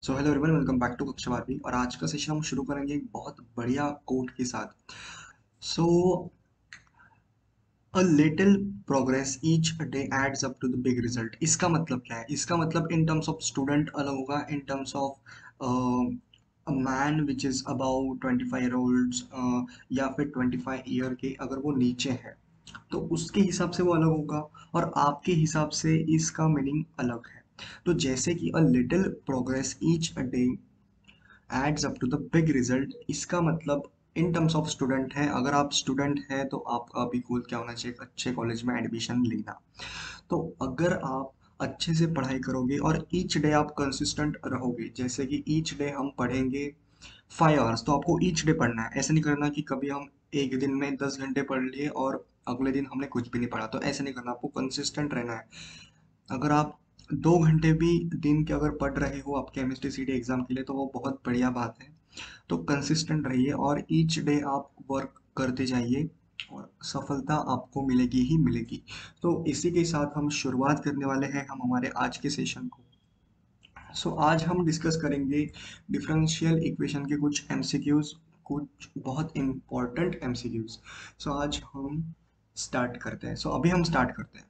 So hello everyone, welcome back to कक्षा 12वीं। और आज का सेशन हम शुरू करेंगे एक बहुत बढ़िया कोट के साथ। So a little progress each day adds up to the big result. इसका मतलब क्या है? इसका मतलब इन टर्म्स ऑफ स्टूडेंट अलग होगा, in terms of a man which is about 25 year old, या फिर 25 ईयर के अगर वो नीचे है तो उसके हिसाब से वो अलग होगा, और आपके हिसाब से इसका मीनिंग अलग है। तो जैसे कि a little progress each day adds up to the big result, इसका मतलब इन टर्म्स ऑफ स्टूडेंट है। अगर आप स्टूडेंट हैं तो आपका अभी गोल क्या होना चाहिए? एक अच्छे कॉलेज में एडमिशन लेना। तो अगर आप अच्छे से पढ़ाई करोगे और ईच डे आप कंसिस्टेंट रहोगे, जैसे कि ईच डे हम पढ़ेंगे 5 आवर्स, तो आपको ईच डे पढ़ना है। ऐसा नहीं करना कि कभी हम एक दिन में 10 घंटे पढ़ लिए और अगले दिन हमने कुछ भी नहीं पढ़ा। तो ऐसा नहीं करना, आपको कंसिस्टेंट रहना है। अगर आप 2 घंटे भी दिन के अगर पढ़ रहे हो आपके एमएसटी सीटी एग्जाम के लिए तो वो बहुत बढ़िया बात है। तो कंसिस्टेंट रहिए और ईच डे आप वर्क करते जाइए और सफलता आपको मिलेगी ही मिलेगी। तो इसी के साथ हम शुरुआत करने वाले हैं हम हमारे आज के सेशन को। आज हम डिस्कस करेंगे डिफरेंशियल इक्वेशन के कुछ एमसीक्यूज, कुछ बहुत इंपॉर्टेंट एमसीक्यूज। आज हम स्टार्ट करते हैं। अभी हम स्टार्ट करते हैं।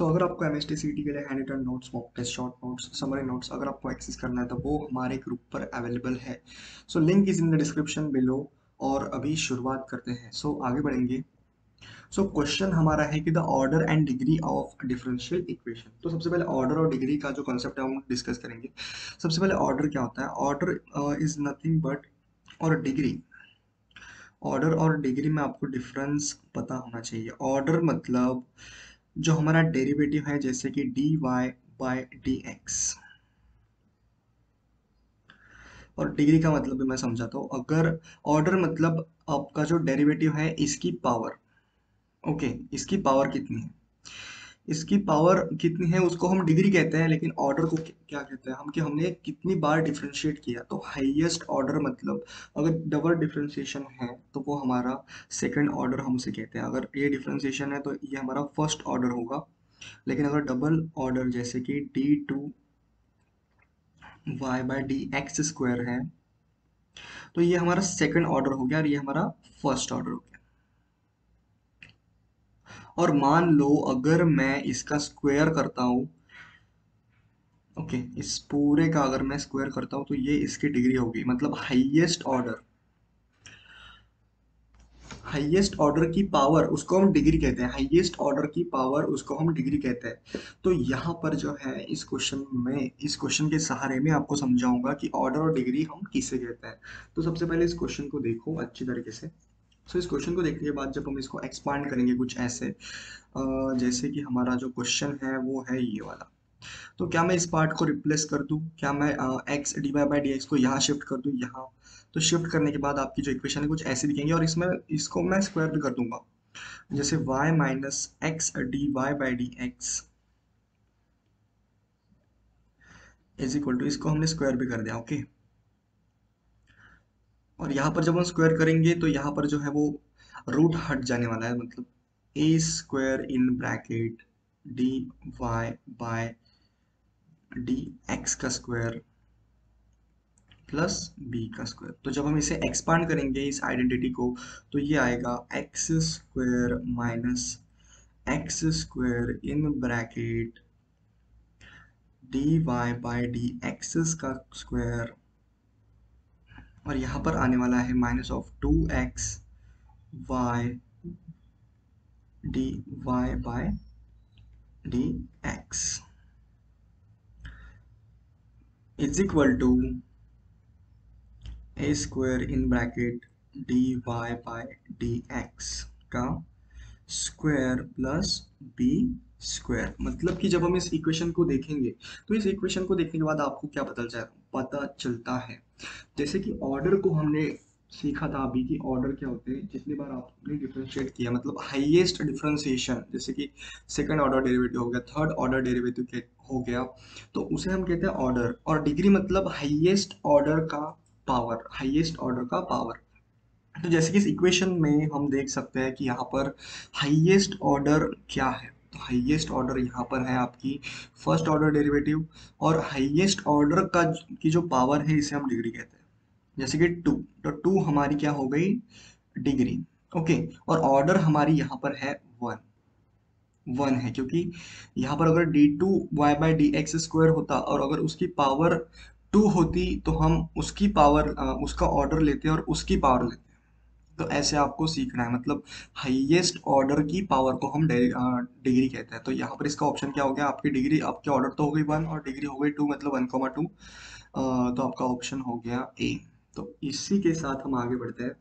अगर आपको एमएसटी सीटी के लिए handwritten notes, mock test, short notes, summary notes अगर आपको एक्सेस करना है तो वो हमारे ग्रुप पर अवेलेबल है। Link is in the description below. और अभी शुरुआत करते हैं। आगे बढ़ेंगे। क्वेश्चन हमारा है कि the order and degree of differential equation. तो सबसे पहले ऑर्डर और डिग्री का जो कॉन्सेप्ट है हम डिस्कस करेंगे। सबसे पहले ऑर्डर क्या होता है? ऑर्डर इज नथिंग बट, और डिग्री, ऑर्डर और डिग्री में आपको डिफरेंस पता होना चाहिए। ऑर्डर मतलब जो हमारा डेरिवेटिव है, जैसे कि d Y by D x. और डिग्री का मतलब भी मैं समझाता हूँ। अगर ऑर्डर मतलब आपका जो डेरिवेटिव है इसकी पावर, ओके, इसकी पावर कितनी है, इसकी पावर कितनी है उसको हम डिग्री कहते हैं। लेकिन ऑर्डर को क्या कहते हैं हम? कि हमने कितनी बार डिफरेंशिएट किया। तो हाईएस्ट ऑर्डर मतलब अगर डबल डिफरेंशिएशन है तो वो हमारा सेकंड ऑर्डर हम उसे कहते हैं। अगर ये डिफरेंशिएशन है तो ये हमारा फर्स्ट ऑर्डर होगा। लेकिन अगर डबल ऑर्डर जैसे कि d two y by D x square है तो ये हमारा सेकंड ऑर्डर हो गया और ये हमारा फर्स्ट ऑर्डर हो गया। और मान लो अगर मैं इसका स्क्वायर करता हूँ, ओके, इस पूरे का अगर मैं स्क्वायर करता हूँ तो ये इसकी डिग्री होगी। मतलब हाईएस्ट ऑर्डर, हाईएस्ट ऑर्डर की पावर उसको हम डिग्री कहते हैं। हाईएस्ट ऑर्डर की पावर उसको हम डिग्री कहते हैं। तो यहाँ पर जो है इस क्वेश्चन में, इस क्वेश्चन के सहारे में आपको समझाऊंगा कि ऑर्डर और डिग्री हम किसे कहते हैं। तो सबसे पहले इस क्वेश्चन को देखो अच्छी तरीके से। इस क्वेश्चन को देखने के बाद जब हम इसको एक्सपांड करेंगे कुछ ऐसे, जैसे कि हमारा जो क्वेश्चन है वो है ये वाला। तो क्या मैं इस पार्ट को रिप्लेस कर दूं? क्या मैं x d Y by D x को यहाँ शिफ्ट कर दूं यहाँ? तो शिफ्ट करने के बाद आपकी जो इक्वेशन है कुछ ऐसे दिखेंगे, और इसमें इसको मैं स्क्वायर भी कर दूंगा। जैसे y minus x d Y by D x is equal to, इसको हमने स्क्वायर भी कर दिया, ओके। और यहाँ पर जब हम स्क्वायर करेंगे तो यहाँ पर जो है वो रूट हट जाने वाला है। मतलब A square in bracket D Y by D x का स्क्वायर प्लस बी का स्क्वायर। तो जब हम इसे एक्सपांड करेंगे इस आइडेंटिटी को तो ये आएगा x square minus x square in bracket D Y by D x का स्क्वायर, और यहाँ पर आने वाला है minus of 2x y d Y by D x is equal to a square in bracket D Y by D x का square plus b square. मतलब कि जब हम इस इक्वेशन को देखेंगे तो इस इक्वेशन को देखने के बाद आपको क्या पता चलता है? जैसे कि ऑर्डर को हमने सीखा था अभी कि ऑर्डर क्या होते हैं। जितनी बार आपने डिफरेंशिएट किया मतलब हाईएस्ट डिफरेंशिएशन, जैसे कि सेकंड ऑर्डर डेरिवेटिव हो गया, थर्ड ऑर्डर डेरिवेटिव हो गया, तो उसे हम कहते हैं ऑर्डर। और डिग्री मतलब हाईएस्ट ऑर्डर का पावर, हाईएस्ट ऑर्डर का पावर। तो जैसे कि इस इक्वेशन में हम देख सकते हैं कि यहाँ पर हाईएस्ट ऑर्डर क्या है। तो हाईएस्ट ऑर्डर यहाँ पर है आपकी फर्स्ट ऑर्डर डेरिवेटिव, और हाईएस्ट ऑर्डर का की जो पावर है इसे हम डिग्री कहते हैं। जैसे कि टू, तो टू हमारी क्या हो गई, डिग्री। ओके, और ऑर्डर हमारी यहाँ पर है वन, वन है, क्योंकि यहाँ पर अगर d two y by D x square होता और अगर उसकी पावर टू होती तो हम उसकी पावर उसका ऑर्डर लेते और उसकी पावर लेते। तो ऐसे आपको सीखना है, मतलब हाईएस्ट ऑर्डर की पावर को हम डिग्री कहते हैं। तो यहाँ पर इसका ऑप्शन क्या हो गया, आपकी डिग्री, आपके ऑर्डर तो हो गई वन और डिग्री हो गई टू, मतलब 1,2। तो आपका ऑप्शन हो गया ए। तो इसी के साथ हम आगे बढ़ते हैं।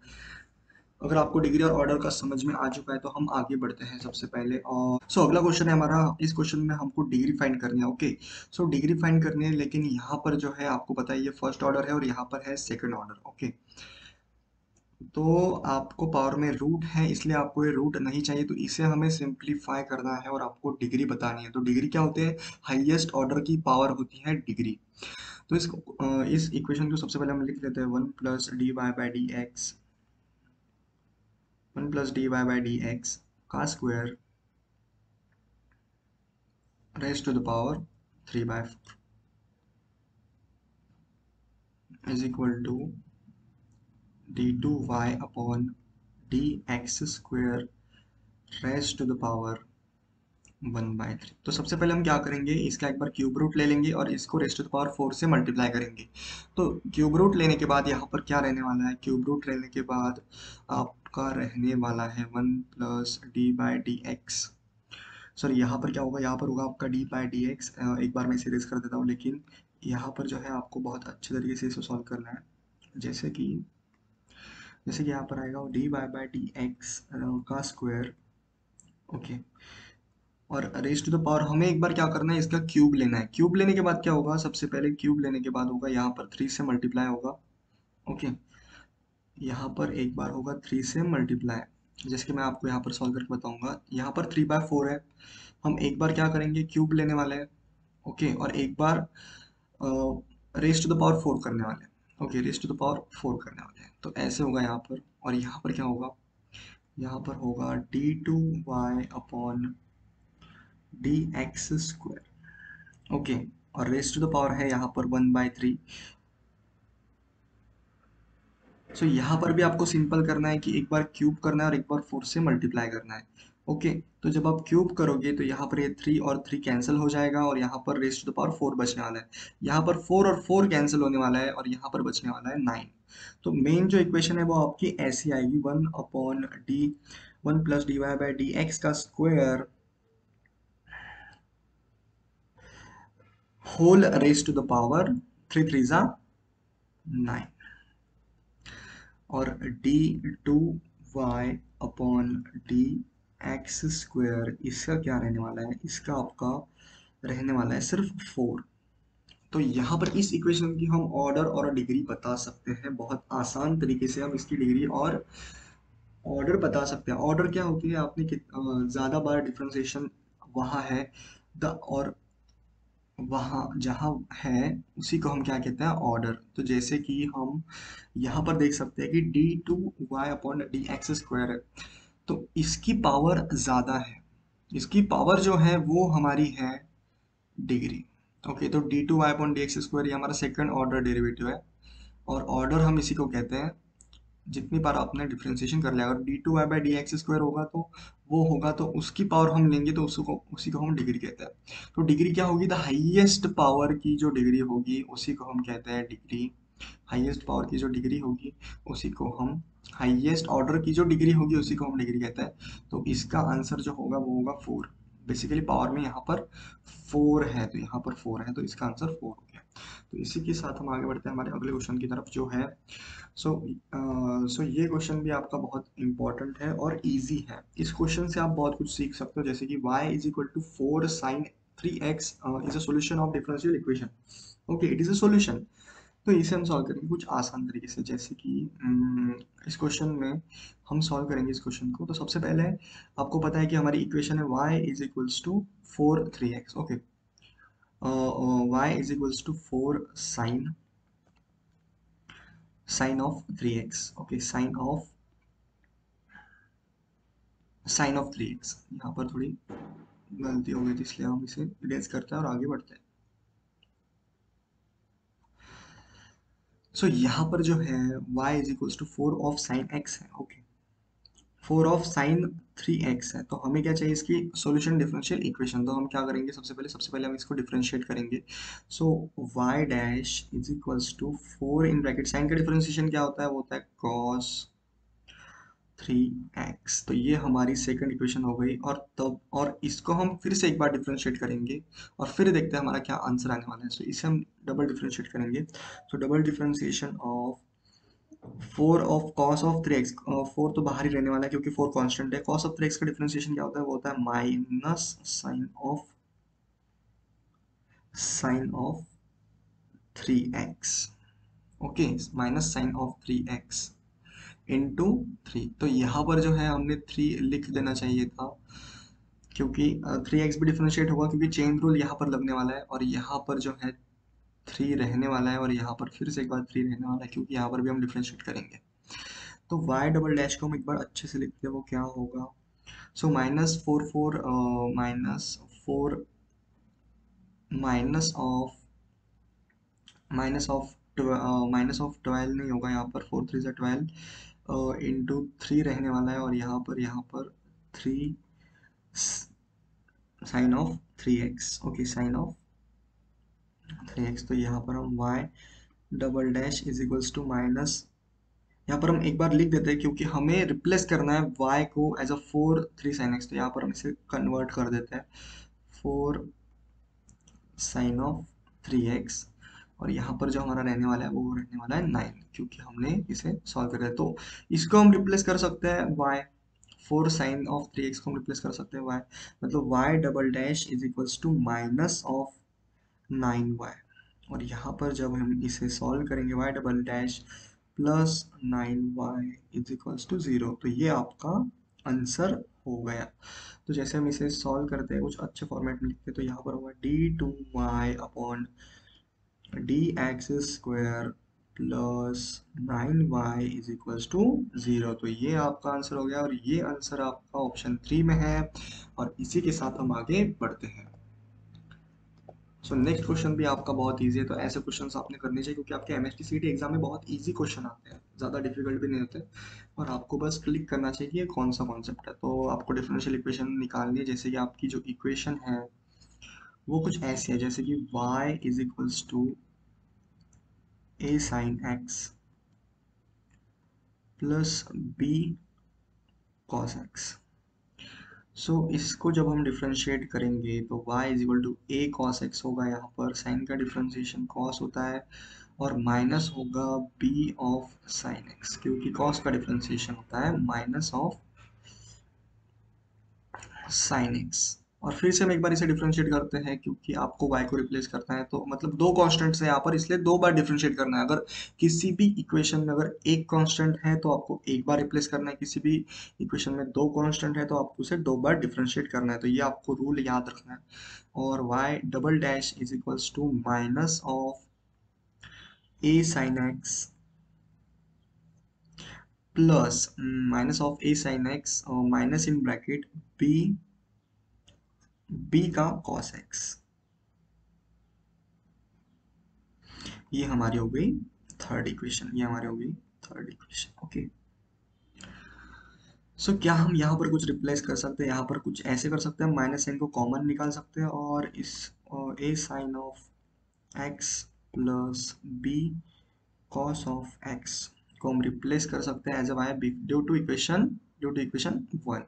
अगर आपको डिग्री और ऑर्डर का समझ में आ चुका है तो हम आगे बढ़ते हैं सबसे पहले। और अगला क्वेश्चन है हमारा, इस क्वेश्चन में हमको डिग्री फाइंड करनी है। ओके, डिग्री फाइंड करनी है, लेकिन यहाँ पर जो है आपको पता है ये फर्स्ट ऑर्डर है और यहाँ पर है सेकंड ऑर्डर। ओके, तो आपको पावर में रूट है इसलिए आपको ये रूट नहीं चाहिए, तो इसे हमें सिंप्लीफाई करना है और आपको डिग्री बतानी है। तो डिग्री क्या होते हैं, हाईएस्ट ऑर्डर की पावर होती है डिग्री। तो इस इक्वेशन को सबसे पहले हम लिख लेते हैं, one plus D Y by D X, one plus D Y by D x का square raise to the power 3/4 is equal to D two Y upon D x square raise to the power 1/3। तो सबसे पहले हम क्या करेंगे, इसका एक बार cube root ले लेंगे और इसको रेज टू द पावर 4 से मल्टीप्लाई करेंगे। तो क्यूब रूट लेने के बाद यहाँ पर क्या रहने वाला है, क्यूब रूट लेने के बाद आपका रहने वाला है one plus D by D x. Sorry, यहाँ पर क्या होगा, यहाँ पर होगा आपका डी बाई डी एक्स। एक बार मैं इसे रेज कर देता हूँ, लेकिन यहाँ पर जो है आपको बहुत अच्छे तरीके से इसे सॉल्व करना है। जैसे कि यहाँ पर आएगा D by by D x का स्क्वायर। ओके, और रेज टू द पावर हमें एक बार क्या करना है, इसका क्यूब लेना है। क्यूब लेने के बाद क्या होगा, सबसे पहले क्यूब लेने के बाद होगा यहाँ पर 3 से मल्टीप्लाई होगा। ओके, यहाँ पर एक बार होगा 3 से मल्टीप्लाई, जैसे कि मैं आपको यहाँ पर सॉल्व करके बताऊंगा। यहाँ पर 3/4 है, हम एक बार क्या करेंगे, क्यूब लेने वाले हैं। ओके, और एक बार रेज टू द पावर 4 करने वाले हैं। Okay, raise to the power 4 करने वाले हैं, तो ऐसे होगा यहाँ पर। और यहाँ पर क्या होगा, यहाँ पर होगा d two Y upon D x square. Okay, और रेज टू द पावर है यहाँ पर 1/3। यहाँ पर भी आपको सिंपल करना है कि एक बार क्यूब करना है और एक बार 4 से मल्टीप्लाई करना है। ओके, तो जब आप क्यूब करोगे तो यहाँ पर ये 3 और 3 कैंसिल हो जाएगा और यहाँ पर रेज टू द पावर 4 बचने वाला है। यहाँ पर 4 और 4 कैंसिल होने वाला है और यहाँ पर बचने वाला है 9। तो मेन जो इक्वेशन है वो आपकी ऐसी आएगी, one upon D, one plus D Y by D x का square whole raise to the power 3 3 जा 9, और D two Y upon D x square इसका क्या रहने वाला है, इसका आपका रहने वाला है सिर्फ 4। तो यहाँ पर इस इक्वेशन की हम ऑर्डर और डिग्री बता सकते हैं, बहुत आसान तरीके से हम इसकी डिग्री और ऑर्डर बता सकते हैं। ऑर्डर क्या होती है, आपने ज़्यादा बार डिफरेंशिएशन वहाँ है, द और वहाँ जहाँ है उसी को हम क्या कहते हैं, ऑर्डर। तो जैसे कि हम यहाँ पर देख सकते हैं कि d two Y upon D x square है, तो इसकी पावर ज़्यादा है, इसकी पावर जो है वो हमारी है डिग्री। ओके, तो d two Y upon D x square ये हमारा सेकंड ऑर्डर डेरिवेटिव है, और ऑर्डर हम इसी को कहते हैं। जितनी बार आपने डिफरेंशिएशन कर लिया, अगर d two y by D x square होगा तो वो होगा, तो उसकी पावर हम लेंगे तो उसको उसी को हम डिग्री कहते हैं। तो डिग्री क्या होगी, द हाईएस्ट पावर की जो डिग्री होगी उसी को हम कहते हैं डिग्री। हाईएस्ट पावर की जो डिग्री होगी उसी को हम, हाईएस्ट ऑर्डर की जो डिग्री होगी उसी को हम डिग्री कहते हैं। तो इसका आंसर जो होगा वो होगा 4। बेसिकली पावर में यहाँ पर 4 है, तो यहाँ पर 4 है, तो इसका आंसर 4 हो गया। तो इसी के साथ हम आगे बढ़ते हैं हमारे अगले क्वेश्चन की तरफ, जो है सो ये क्वेश्चन भी आपका बहुत इंपॉर्टेंट है और इजी है। इस क्वेश्चन से आप बहुत कुछ सीख सकते हो, जैसे कि y is equal to 4 sine 3x is a solution of differential equation. Okay, it is a solution. तो इसे हम सॉल्व करेंगे कुछ आसान तरीके से, जैसे कि इस क्वेश्चन में हम सॉल्व करेंगे इस क्वेश्चन को। तो सबसे पहले आपको पता है कि हमारी इक्वेशन है y is equals to 4 3x। Okay, y is equals to 4 sine sine of 3x। Okay, sine of 3x, यहाँ पर थोड़ी गलती हो गई थी, इसलिए हम इसे इरेज करते हैं और आगे बढ़ते हैं। सो यहाँ पर जो है y is equals to 4 of sin x है। ओके, 4 of sin 3x है, तो हमें क्या चाहिए, इसकी सॉल्यूशन डिफरेंशियल इक्वेशन। तो हम क्या करेंगे, सबसे पहले हम इसको डिफरेंशिएट करेंगे। So y dash is equals to 4 in bracket, sine का डिफरेंशिएशन क्या होता है, वो होता है cos 3x। तो ये हमारी सेकंड इक्वेशन हो गई, और इसको हम फिर से एक बार डिफरेंशिएट करेंगे और फिर देखते हैं हमारा क्या आंसर आने वाला है। सो इसे हम डबल डिफरेंशिएट करेंगे। तो double differentiation of 4 of cos of 3x, 4 तो बाहर ही रहने वाला है क्योंकि 4 कांस्टेंट है। cos of 3x का डिफरेंशिएशन क्या होता है, वो होता है minus sine of 3x। Okay, minus sine of 3x into 3। तो यहाँ पर जो है हमने 3 लिख देना चाहिए था, क्योंकि 3x भी डिफरेंशिएट होगा, क्योंकि चेन रूल यहाँ पर लगने वाला है, और यहाँ पर जो है 3 रहने वाला है, और यहाँ पर फिर से एक बार 3 रहने वाला है, क्योंकि यहाँ पर भी हम डिफरेंशिएट करेंगे। तो y डबल डैश को हम एक बार अच्छे से लिखते हैं, वो क्या होगा। So minus 4 minus of minus of 12 नहीं होगा, यहाँ पर 4 3 12 इंटू 3 रहने वाला है, और यहाँ पर 3 sine of 3x। Okay, sine of 3x। तो यहाँ पर हम y double dash is equals to minus, यहाँ पर हम एक बार लिख देते हैं क्योंकि हमें रिप्लेस करना है y को एज अ 4 3 साइन x। तो यहाँ पर हम इसे कन्वर्ट कर देते हैं, 4 साइन ऑफ 3x, और यहाँ पर जो हमारा रहने वाला है वो रहने वाला है 9, क्योंकि हमने इसे सॉल्व कर दिया। तो इसको हम रिप्लेस कर सकते हैं y, 4 साइन ऑफ 3x को हम रिप्लेस कर सकते हैं y, मतलब y double dash is equals to minus of 9y। और यहाँ पर जब हम इसे सॉल्व करेंगे, y double dash plus 9y is equals to 0, तो ये आपका आंसर हो गया। तो जैसे हम इसे सॉल्व करते हैं, कुछ अच्छे फॉर्मेट में लिखते हैं, तो यहाँ पर होगा d2y upon D x square plus 9y is equals to 0। तो ये आपका आंसर हो गया, और ये आंसर आपका ऑप्शन 3 में है। और इसी के साथ हम आगे बढ़ते हैं। सो नेक्स्ट क्वेश्चन भी आपका बहुत इजी है, तो ऐसे क्वेश्चंस आपने करने चाहिए, क्योंकि आपके एमएसटी सीटी एग्जाम में बहुत इजी क्वेश्चन आते हैं, ज़्यादा डिफिकल्ट भी नहीं होते, और आपको बस क्लिक करना चाहिए कि ये कौन सा कॉन्सेप्ट है। तो आपको डिफरेंशियल इक्वेशन निकालनी है, जैसे कि आपकी जो इक्वेशन है वो कुछ ऐसी है, जैसे कि y is equals to a sine x plus b cos x। So इसको जब हम डिफरेंशिएट करेंगे तो y is equal to a cos x होगा, यहाँ पर साइन का डिफरेंशिएशन cos होता है, और माइनस होगा b ऑफ साइन x, क्योंकि cos का डिफरेंशिएशन होता है माइनस ऑफ साइन x। और फिर से हम एक बार इसे डिफरेंशिएट करते हैं, क्योंकि आपको y को रिप्लेस करना है, तो मतलब दो कांस्टेंट्स है यहाँ पर, इसलिए दो बार डिफरेंशिएट करना है। अगर किसी भी इक्वेशन में अगर एक कांस्टेंट है तो आपको एक बार रिप्लेस करना है, किसी भी इक्वेशन में दो कांस्टेंट है तो आपको उसे दो बार डिफरेंशिएट करना है। तो ये आपको रूल याद रखना है। और y double dash is equals to minus of a sine x plus minus of a sine x, और माइनस इन ब्रैकेट b का cos x। ये हमारी हो गई थर्ड इक्वेशन, ये हमारी हो गई थर्ड इक्वेशन। ओके, सो क्या हम यहाँ पर कुछ रिप्लेस कर सकते हैं, यहाँ पर कुछ ऐसे कर सकते हैं, माइनस साइन को कॉमन निकाल सकते हैं, और इस A sine of X plus B cos of X को हम रिप्लेस कर सकते हैं as a Y, due to equation 1।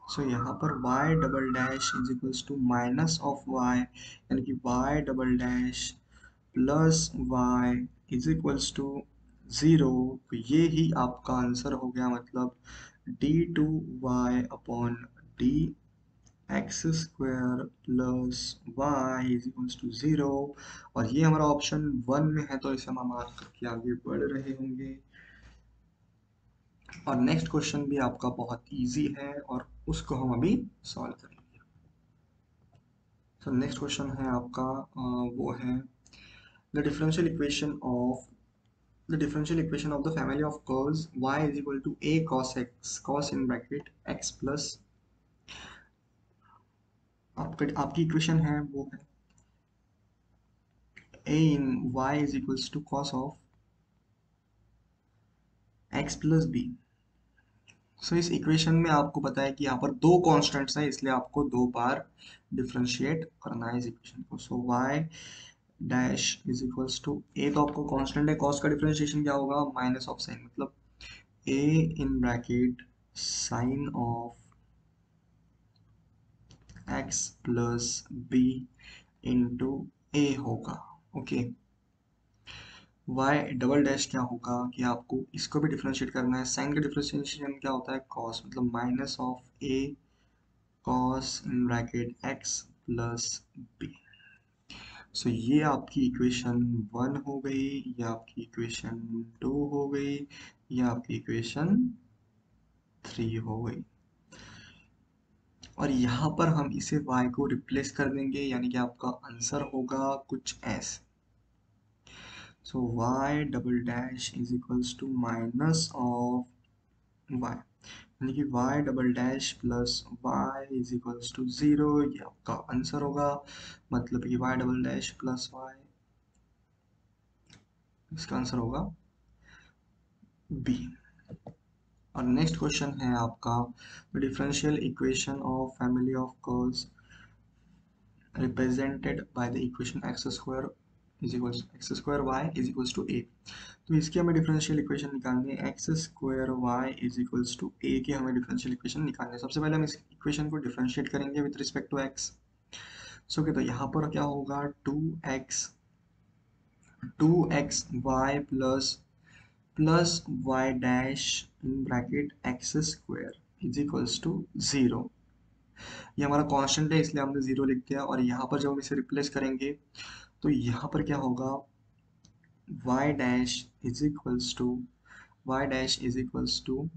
So यहाँ पर y double dash is equals to minus of y, यानी कि y double dash plus y is equals to 0। तो ये ही आपका आंसर हो गया, मतलब d2y upon D x square plus y is equals to 0। और ये हमारा ऑप्शन 1 में है, तो इसे हम मार्क करके आगे बढ़ रहे होंगे। और नेक्स्ट क्वेश्चन भी आपका बहुत इजी है, और उसको हम अभी सॉल्व करेंगे। तो नेक्स्ट क्वेश्चन है आपका वो है the differential equation of the family of curves y is equal to a cos x, cos in bracket x plus आपकी इक्वेशन है वो है a in y is equals to cos of x plus b। सो इस equation में आपको पता है कि यहाँ पर दो कॉन्स्टेंट्स हैं, इसलिए आपको दो बार डिफरेंशिएट करना है इस इक्वेशन को। So y dash is equals to a, तो आपको कांस्टेंट है, cos का डिफरेंशिएशन क्या होगा, माइनस ऑफ साइन, मतलब a in bracket sine of x plus b into a होगा। ओके, y डबल डैश क्या होगा कि आपको इसको भी डिफरेंशिएट करना है, साइन का डिफरेंशिएशन क्या होता है, cos, मतलब minus of a cos in bracket x plus b। सो ये आपकी इक्वेशन वन हो गई, ये आपकी इक्वेशन टू हो गई, ये आपकी इक्वेशन थ्री हो गई। और यहाँ पर हम इसे y को रिप्लेस कर देंगे, यानी कि आपका आंसर होगा कुछ ऐसे। So y double dash is equals to minus of y, यानी कि y double dash plus y is equals to zero, ये आपका आंसर होगा। मतलब कि y double dash plus y, इसका आंसर होगा बी। और नेक्स्ट क्वेश्चन है आपका, the differential equation of family of curves represented by the equation X square is equals X square Y is equals to A. तो इसकी हमें differential equation निकालनी है, X square Y is equals to A की हमें differential equation निकालनी है। सबसे पहले हम इस इक्वेशन को डिफरेंशिएट करेंगे with respect to x. So तो यहाँ पर क्या होगा, two x y plus y dash in bracket x square is equals to zero. ये हमारा कांस्टेंट है, इसलिए हमने जीरो लिख दिया। और यहाँ पर जब हम इसे रिप्लेस करेंगे तो यहाँ पर क्या होगा, y dash is equals to y dash is equals to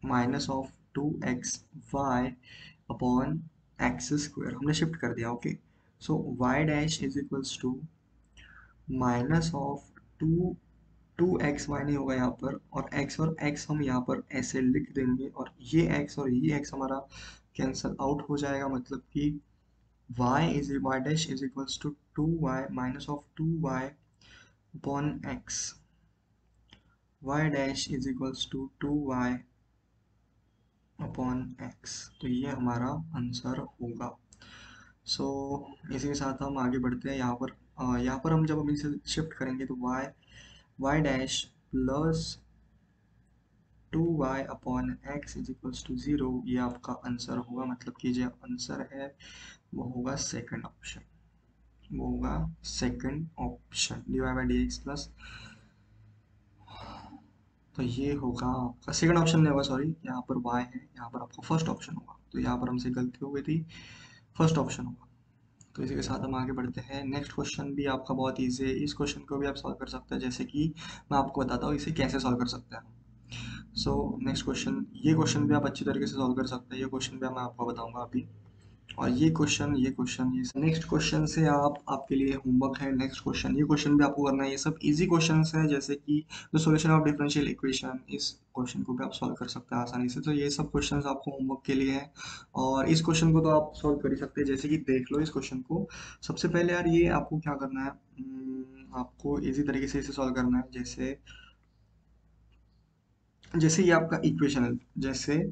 minus of two x y upon x square, हमने शिफ्ट कर दिया। Okay, so y dash is equals to minus of two two x y नहीं होगा यहाँ पर, और x हम यहाँ पर ऐसे लिख देंगे, और ये x और ये x हमारा कैंसल आउट हो जाएगा। मतलब कि y dash is equals to two y minus of two Y upon x, y dash is equals to two Y upon x. तो ये हमारा आंसर होगा। सो इसी के साथ हम आगे बढ़ते हैं। यहाँ पर हम जब हम इसे शिफ्ट करेंगे तो y dash plus two Y upon x is equals to zero, ये आपका आंसर होगा। मतलब कि जो आंसर है वो होगा सेकंड ऑप्शन, वो होगा second option, d Y by D x plus. तो ये होगा आपका सेकंड ऑप्शन नहीं होगा, सॉरी, यहाँ पर y है, यहाँ पर आपका फर्स्ट ऑप्शन होगा। तो यहाँ पर हमसे गलती हो गई थी, फर्स्ट ऑप्शन होगा। तो इसी के साथ हम आगे बढ़ते हैं। नेक्स्ट क्वेश्चन भी आपका बहुत ईजी है, इस क्वेश्चन को भी आप सॉल्व कर सकते हैं। जैसे कि मैं आपको बताता हूँ इसे कैसे सॉल्व कर सकते हैं। सो नेक्स्ट क्वेश्चन, ये क्वेश्चन भी आप अच्छी तरीके से सॉल्व कर सकते हैं। ये क्वेश्चन भी मैं आपको बताऊंगा अभी। और ये क्वेश्चन ये नेक्स्ट क्वेश्चन से आपके लिए होमवर्क है। नेक्स्ट क्वेश्चन, ये क्वेश्चन भी आपको करना है। ये सब इजी क्वेश्चंस हैं, जैसे कि the solution of differential equation, इस क्वेश्चन को भी आप सॉल्व कर सकते हैं आसानी से। तो ये सब क्वेश्चंस आपको होमवर्क के लिए है, और इस क्वेश्चन को तो आप सॉल्व कर ही सकते हैं। जैसे कि देख लो इस क्वेश्चन को, सबसे पहले यार ये आपको क्या करना है, आपको इजी तरीके से इसे सॉल्व करना है। जैसे जैसे ये आपका इक्वेशन है, जैसे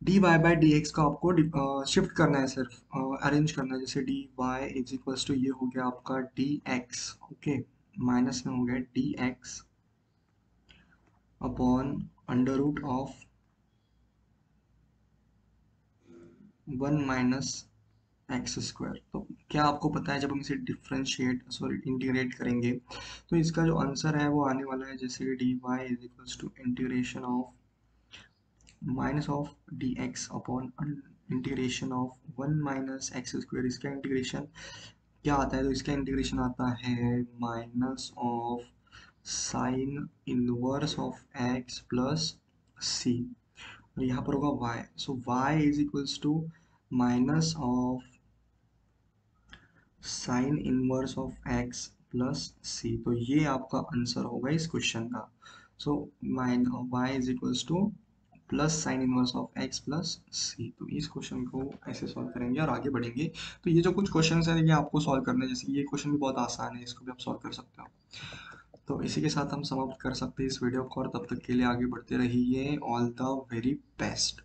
D Y by D x का आपको शिफ्ट करना है, सिर्फ अरेंज करना है। जैसे D Y is equals to, ये हो गया आपका डी एक्स, ओके, माइनस में हो गया d x upon under root of one minus x square. तो क्या आपको पता है, जब हम इसे इंटीग्रेट करेंगे तो इसका जो आंसर है वो आने वाला है, जैसे D Y is equals to integration of minus of D x upon integration of one minus x square. इसका इंटीग्रेशन क्या आता है, तो इसका इंटीग्रेशन आता है minus of sine inverse of X plus C, और यहाँ पर होगा y। So y is equals to minus of sine inverse of X plus C. तो ये आपका आंसर होगा इस क्वेश्चन का। So mine y is equals to plus sine inverse of X plus C. तो इस क्वेश्चन को ऐसे सॉल्व करेंगे और आगे बढ़ेंगे। तो ये जो कुछ क्वेश्चन है ये आपको सॉल्व करने जैसे, ये क्वेश्चन भी बहुत आसान है, इसको भी आप सॉल्व कर सकते हो। तो इसी के साथ हम समाप्त कर सकते हैं इस वीडियो को, और तब तक के लिए आगे बढ़ते रहिए। All the very best.